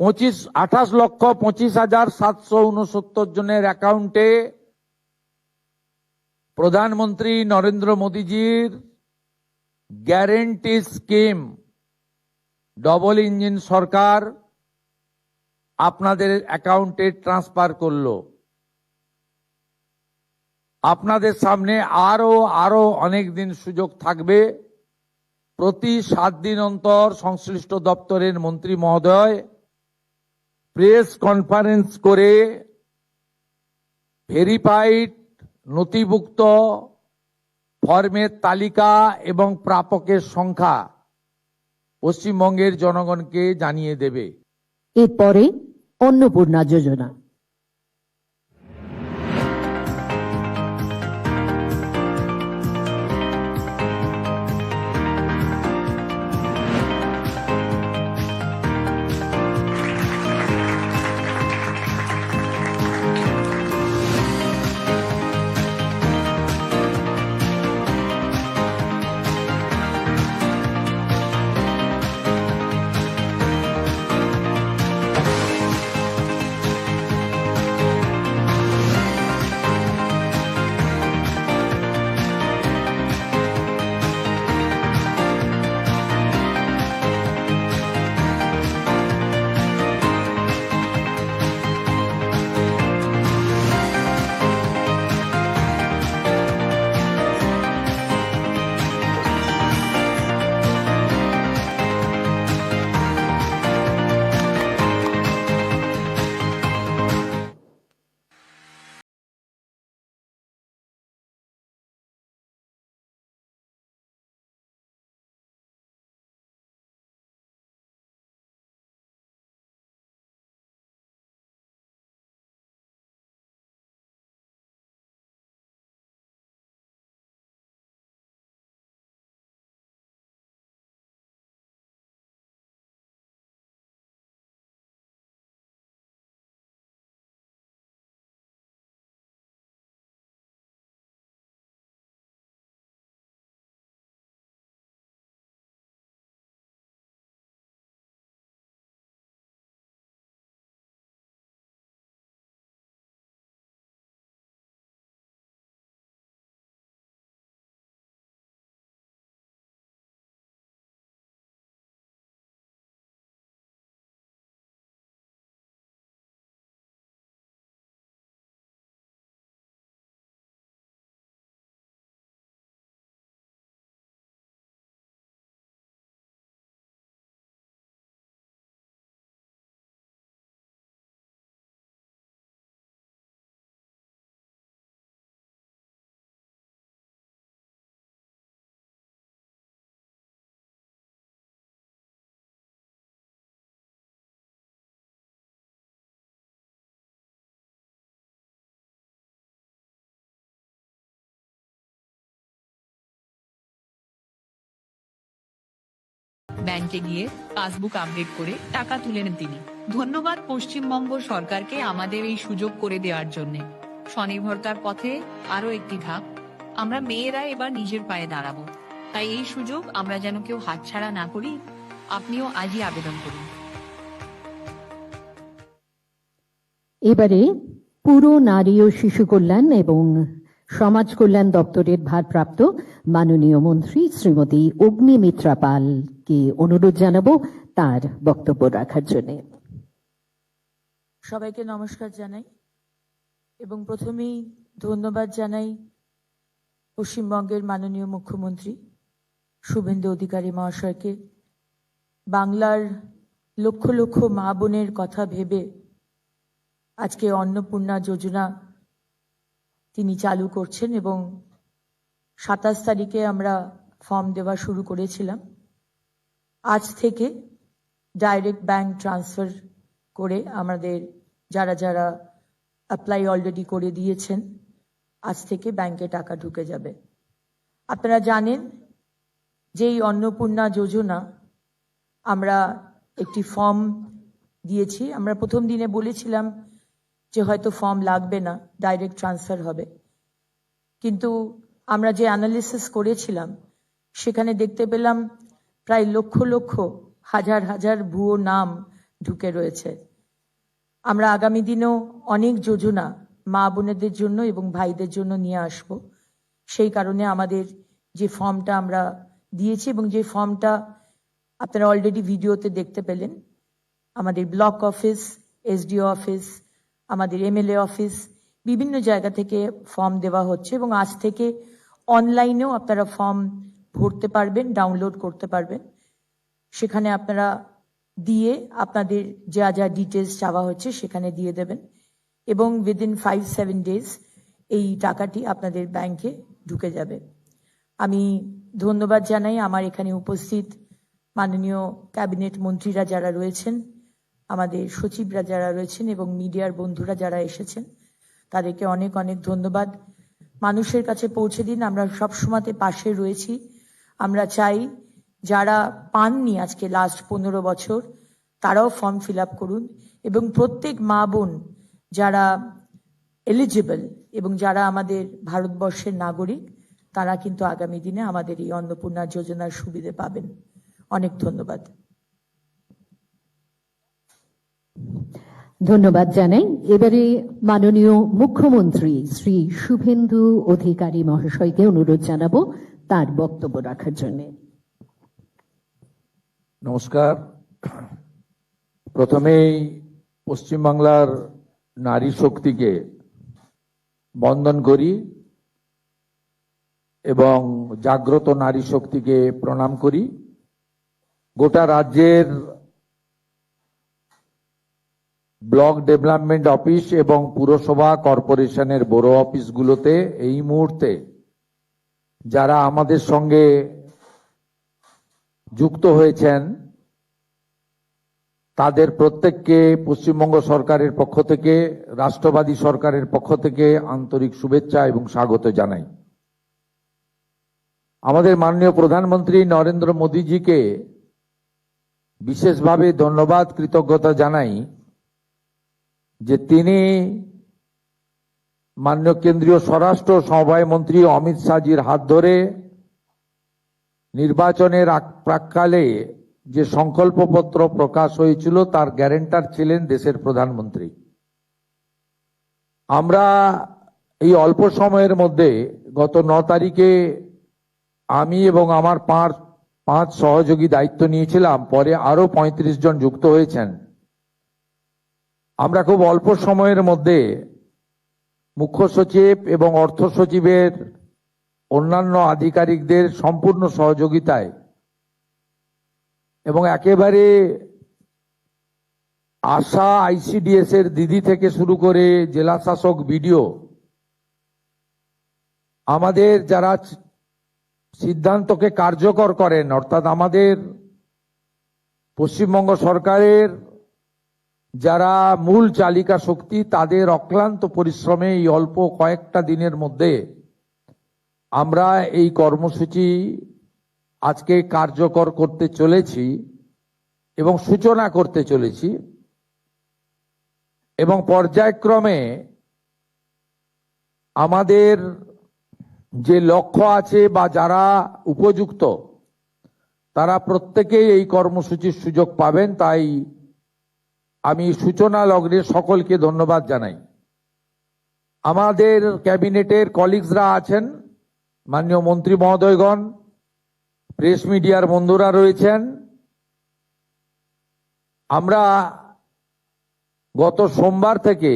28,25,769 জনের অ্যাকাউন্টে প্রধানমন্ত্রী নরেন্দ্র মোদীজির গ্যারেন্টি স্কিম ডবল ইঞ্জিন সরকার আপনাদের অ্যাকাউন্টে ট্রান্সফার করলো। আপনাদের সামনে আরো অনেক দিন সুযোগ থাকবে। প্রতি 7 দিন অন্তর সংশ্লিষ্ট দপ্তরের মন্ত্রী মহোদয় প্রেস কনফারেন্স করে ভেরিফাইড নথিভুক্ত ফর্মের তালিকা এবং প্রাপকের সংখ্যা পশ্চিমবঙ্গের জনগণকে জানিয়ে দেবে। এরপরে অন্নপূর্ণা যোজনা। ব্যাংকে গিয়ে পাসবুক আপডেট করে টাকা তুলে নেন তিনি। ধন্যবাদ পশ্চিমবঙ্গ সরকারকে আমাদের এই সুযোগ করে দেওয়ার জন্য। স্বনির্ভরতার পথে আরো একটি ধাপ। আমরা মেয়েরা এবার নিজের পায়ে দাঁড়াবো, তাই এই সুযোগ আমরা যেন কেউ হাতছাড়া না করি। আপনিও আজই আবেদন করুন। এবারে পুরো নারী ও শিশু কল্যাণ এবং সমাজ কল্যাণ দপ্তরের ভারপ্রাপ্ত মাননীয় মন্ত্রী শ্রীমতী অগ্নিমিত্রা পালকে অনুরোধ জানাবো তার বক্তব্য রাখার জন্য। সবাইকে নমস্কার জানাই এবং প্রথমেই ধন্যবাদ জানাই পশ্চিমবঙ্গের মাননীয় মুখ্যমন্ত্রী শুভেন্দু অধিকারী মহাশয়কে। বাংলার লক্ষ লক্ষ মা বোনের কথা ভেবে আজকে অন্নপূর্ণা যোজনা তিনি চালু করছেন এবং 27 তারিখে আমরা ফর্ম দেওয়া শুরু করেছিলাম। আজ থেকে ডাইরেক্ট ব্যাংক ট্রান্সফার করে আমাদের যারা যারা অ্যাপ্লাই অলরেডি করে দিয়েছেন আজ থেকে ব্যাংকে টাকা ঢুকে যাবে। আপনারা জানেন যে এই অন্নপূর্ণা যোজনা আমরা একটি ফর্ম দিয়েছি। আমরা প্রথম দিনে বলেছিলাম যে হয়তো ফর্ম লাগবে না, ডাইরেক্ট ট্রান্সফার হবে, কিন্তু আমরা যে অ্যানালিসিস করেছিলাম সেখানে দেখতে পেলাম প্রায় লক্ষ লক্ষ হাজার হাজার ভুয়ো নাম ঢুকে রয়েছে। আমরা আগামী দিনেও অনেক যোজনা মা বোনেদের জন্য এবং ভাইদের জন্য নিয়ে আসব। সেই কারণে আমাদের যে ফর্মটা আমরা দিয়েছি এবং যে ফর্মটা আপনারা অলরেডি ভিডিওতে দেখতে পেলেন, আমাদের ব্লক অফিস, এসডিও অফিস, আমাদের এমএলএ অফিস, বিভিন্ন জায়গা থেকে ফর্ম দেওয়া হচ্ছে এবং আজ থেকে অনলাইনেও আপনারা ফর্ম ভরতে পারবেন, ডাউনলোড করতে পারবেন। সেখানে আপনারা দিয়ে আপনাদের যা যা ডিটেলস চাওয়া হচ্ছে সেখানে দিয়ে দেবেন এবং উইদিন 5-7 ডেজ এই টাকাটি আপনাদের ব্যাংকে ঢুকে যাবে। আমি ধন্যবাদ জানাই আমার এখানে উপস্থিত মাননীয় ক্যাবিনেট মন্ত্রীরা যারা রয়েছেন, আমাদের সচিবরা যারা রয়েছেন এবং মিডিয়ার বন্ধুরা যারা এসেছেন, তাদেরকে অনেক অনেক ধন্যবাদ। মানুষের কাছে পৌঁছে দিন, আমরা সবসময় পাশে রয়েছি। আমরা চাই যারা পাননি আজকে লাস্ট 15 বছর তারাও ফর্ম ফিল আপ করুন এবং প্রত্যেক মা বোন যারা এলিজিবল এবং যারা আমাদের ভারতবর্ষের নাগরিক তারা কিন্তু আগামী দিনে আমাদের এই অন্নপূর্ণা যোজনার সুবিধে পাবেন। অনেক ধন্যবাদ। ধন্যবাদ জানাই। এবারে মাননীয় মুখ্যমন্ত্রী শ্রী শুভেন্দু অধিকারী মহাশয়কে অনুরোধ জানাবো তার বক্তব্য রাখার জন্য। নমস্কার। প্রথমেই পশ্চিমবাংলার নারী শক্তিকে বন্দন করি এবং জাগ্রত নারী শক্তিকে প্রণাম করি। গোটা রাজ্যের ব্লক ডেভেলপমেন্ট অফিস এবং পুরসভা কর্পোরেশনের বড় অফিসগুলোতে এই মুহূর্তে যারা আমাদের সঙ্গে যুক্ত হয়েছেন তাদের প্রত্যেককে পশ্চিমবঙ্গ সরকারের পক্ষ থেকে, রাষ্ট্রবাদী সরকারের পক্ষ থেকে আন্তরিক শুভেচ্ছা এবং স্বাগত জানাই। আমাদের মাননীয় প্রধানমন্ত্রী নরেন্দ্র মোদীজিকে বিশেষভাবে ধন্যবাদ, কৃতজ্ঞতা জানাই যে তিনি মাননীয় কেন্দ্রীয় স্বরাষ্ট্র সমবায় মন্ত্রী অমিত শাহজির হাত ধরে নির্বাচনের প্রাক্কালে যে সংকল্পপত্র প্রকাশ হয়েছিল তার গ্যারান্টার ছিলেন দেশের প্রধানমন্ত্রী। আমরা এই অল্প সময়ের মধ্যে গত 9 তারিখে আমি এবং আমার পাঁচ সহযোগী দায়িত্ব নিয়েছিলাম, পরে আরো 35 জন যুক্ত হয়েছেন। আমরা খুব অল্প সময়ের মধ্যে মুখ্য সচিব এবং অর্থ সচিবের অন্যান্য আধিকারিকদের সম্পূর্ণ সহযোগিতায় এবং একেবারে আশা, আইসিডিএস এর দিদি থেকে শুরু করে জেলা শাসক, বিডিও, আমাদের যারা সিদ্ধান্তকে কার্যকর করেন, অর্থাৎ আমাদের পশ্চিমবঙ্গ সরকারের যারা মূল চালিকা শক্তি, তাদের অক্লান্ত পরিশ্রমে এই অল্প কয়েকটা দিনের মধ্যে আমরা এই কর্মসূচি আজকে কার্যকর করতে চলেছি এবং সূচনা করতে চলেছি এবং পর্যায়ক্রমে আমাদের যে লক্ষ্য আছে বা যারা উপযুক্ত তারা প্রত্যেকেই এই কর্মসূচির সুযোগ পাবেন। তাই আমি সূচনা লগ্নে সকলকে ধন্যবাদ জানাই। আমাদের ক্যাবিনেটের কলিগসরা আছেন, মাননীয় মন্ত্রী মহোদয়গণ, প্রেস মিডিয়ার বন্ধুরা রয়েছেন। আমরা গত সোমবার থেকে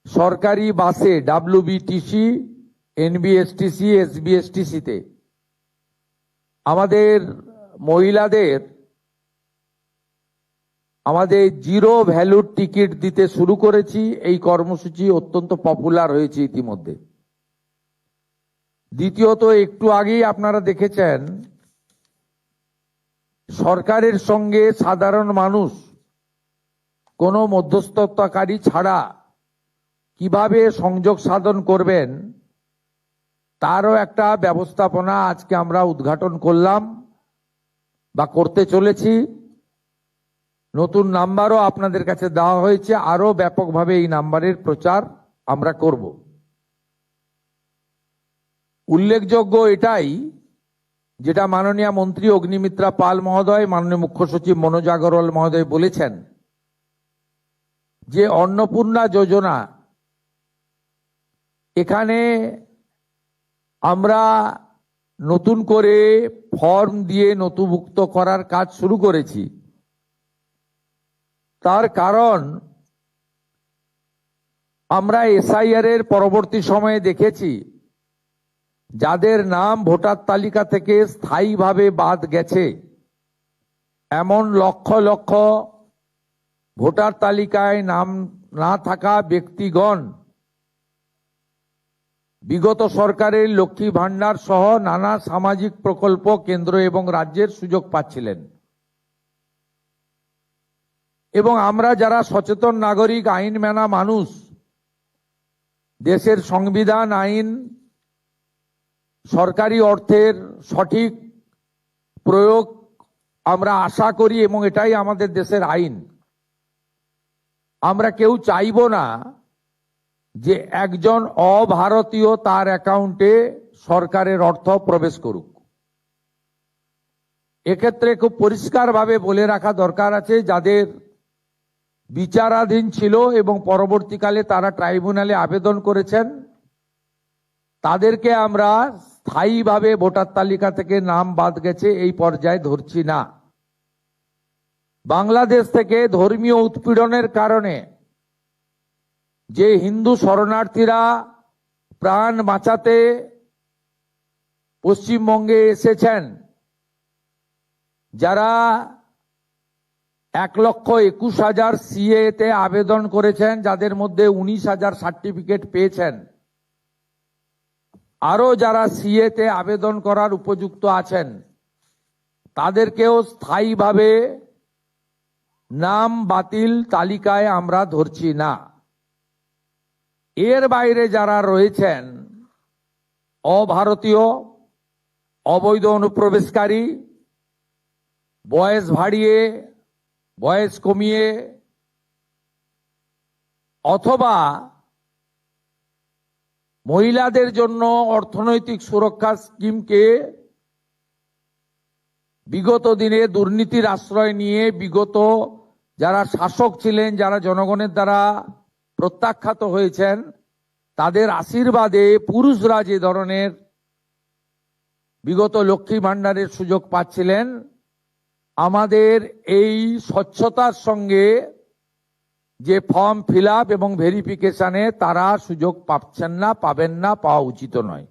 সরকারি বাসে ডাব্লিউবিটিসি, এনবিএসটিসি, এসবিএসটিসিতে আমাদের মহিলাদের আমাদের জিরো ভ্যালুর টিকিট দিতে শুরু করেছি। এই কর্মসূচি অত্যন্ত পপুলার হয়েছে ইতিমধ্যে। দ্বিতীয়ত, একটু আগেই আপনারা দেখেছেন সরকারের সঙ্গে সাধারণ মানুষ কোনো মধ্যস্থতাকারী ছাড়া কিভাবে সংযোগ সাধন করবেন তারও একটা ব্যবস্থাপনা আজকে আমরা উদ্ঘাটন করলাম বা করতে চলেছি। নতুন নাম্বারও আপনাদের কাছে দেওয়া হয়েছে, আরো ব্যাপকভাবে এই নাম্বারের প্রচার আমরা করব। উল্লেখযোগ্য এটাই যেটা মাননীয় মন্ত্রী অগ্নিমিত্রা পাল মহোদয়, মাননীয় মুখ্য সচিব মনোজ আগরওয়াল মহোদয় বলেছেন যে অন্নপূর্ণা যোজনা, এখানে আমরা নতুন করে ফর্ম দিয়ে নথিভুক্ত করার কাজ শুরু করেছি। তার কারণ আমরা এসআইআর এর পরবর্তী সময়ে দেখেছি যাদের নাম ভোটার তালিকা থেকে স্থায়ীভাবে বাদ গেছে, এমন লক্ষ লক্ষ ভোটার তালিকায় নাম না থাকা ব্যক্তিগণ বিগত সরকারের লক্ষ্মী ভান্ডার সহ নানা সামাজিক প্রকল্প কেন্দ্র এবং রাজ্যের সুযোগ পাচ্ছিলেন। এবং আমরা যারা সচেতন নাগরিক, আইন মানা মানুষ, দেশের সংবিধান, আইন, সরকারি অর্থের সঠিক প্রয়োগ আমরা আশা করি এবং এটাই আমাদের দেশের আইন। আমরা কেউ চাইব না যে একজন অভারতীয় তার অ্যাকাউন্টে সরকারের অর্থ প্রবেশ করুক। এক্ষেত্রে খুব পরিষ্কারভাবে বলে রাখা দরকার আছে, যাদের বিচারাধীন ছিল এবং পরবর্তীকালে তারা ট্রাইব্যুনালে আবেদন করেছেন, তাদেরকে আমরা স্থায়ীভাবে ভোটার তালিকা থেকে নাম বাদ গেছে এই পর্যায়ে ধরছি না। বাংলাদেশ থেকে ধর্মীয় উৎপীড়নের কারণে যে হিন্দু শরণার্থীরা প্রাণ বাঁচাতে পশ্চিমবঙ্গে এসেছেন, যারা 1,21,000 সিএ তে আবেদন করেছেন, যাদের মধ্যে 19,000 সার্টিফিকেট পেয়েছেন, আরো যারা সিএ তে আবেদন করার উপযুক্ত আছেন, তাদেরকেও স্থায়ীভাবে নাম বাতিল তালিকায় আমরা ধরছি না। এর বাইরে যারা রয়েছেন, অভারতীয়, অবৈধ অনুপ্রবেশকারী, বয়স বাড়িয়ে বয়স কমিয়ে অথবা মহিলাদের জন্য অর্থনৈতিক সুরক্ষা স্কিমকে বিগত দিনে দুর্নীতির আশ্রয় নিয়ে বিগত যারা শাসক ছিলেন, যারা জনগণের দ্বারা প্রত্যাখ্যাত হয়েছেন, তাদের আশীর্বাদে পুরুষরা যে ধরনের বিগত লক্ষ্মী ভান্ডারের সুযোগ পাচ্ছিলেন, আমাদের এই স্বচ্ছতার সঙ্গে যে ফর্ম ফিল আপ এবং ভেরিফিকেশনে তারা সুযোগ পাচ্ছেন না, পাবেন না, পাওয়া উচিত নয়।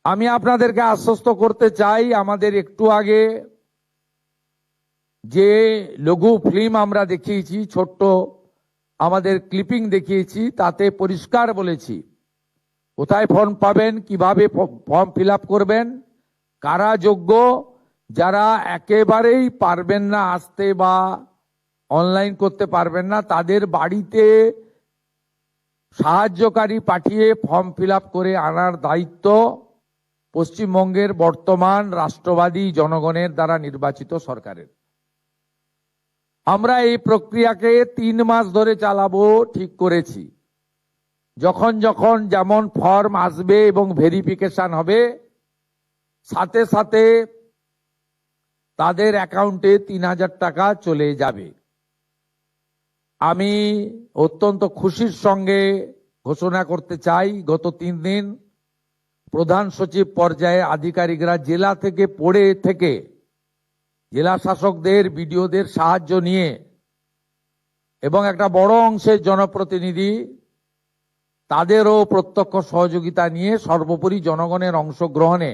আমি আপনাদেরকে আশ্বস্ত করতে চাই, আমাদের একটু আগে যে লঘু ফিল্ম আমরা দেখিয়েছি, ছোট্ট আমাদের ক্লিপিং দেখিয়েছি, তাতে পরিষ্কার বলেছি কোথায় ফর্ম পাবেন, কিভাবে ফর্ম ফিল আপ করবেন, কারা যোগ্য, যারা একেবারেই পারবেন না আসতে বা অনলাইন করতে পারবেন না, তাদের বাড়িতে সাহায্যকারী পাঠিয়ে ফর্ম ফিল আপ করে আনার দায়িত্ব পশ্চিমবঙ্গের বর্তমান রাষ্ট্রবাদী জনগণের দ্বারা নির্বাচিত সরকারের। আমরা এই প্রক্রিয়াকে 3 মাস ধরে চালাবো ঠিক করেছি। যখন যখন যেমন ফর্ম আসবে এবং ভেরিফিকেশন হবে, সাথে সাথে তাদের অ্যাকাউন্টে 3,000 টাকা চলে যাবে। আমি অত্যন্ত খুশির সঙ্গে ঘোষণা করতে চাই, গত 3 দিন প্রধান সচিব পর্যায়ে আধিকারিকরা জেলা থেকে পড়ে থেকে জেলা শাসকদের, বিডিওদের সাহায্য নিয়ে এবং একটা বড় অংশের জনপ্রতিনিধি তাদেরও প্রত্যক্ষ সহযোগিতা নিয়ে, সর্বোপরি জনগণের অংশগ্রহণে,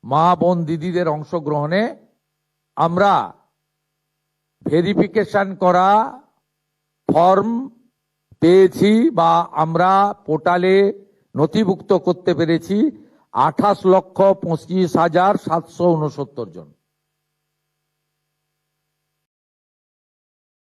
মা বোন দিদিদের অংশগ্রহণে আমরা ভেরিফিকেশন করা ফর্ম পেয়েছি বা আমরা পোর্টালে নথিভুক্ত করতে পেরেছি 28,25,769 জন।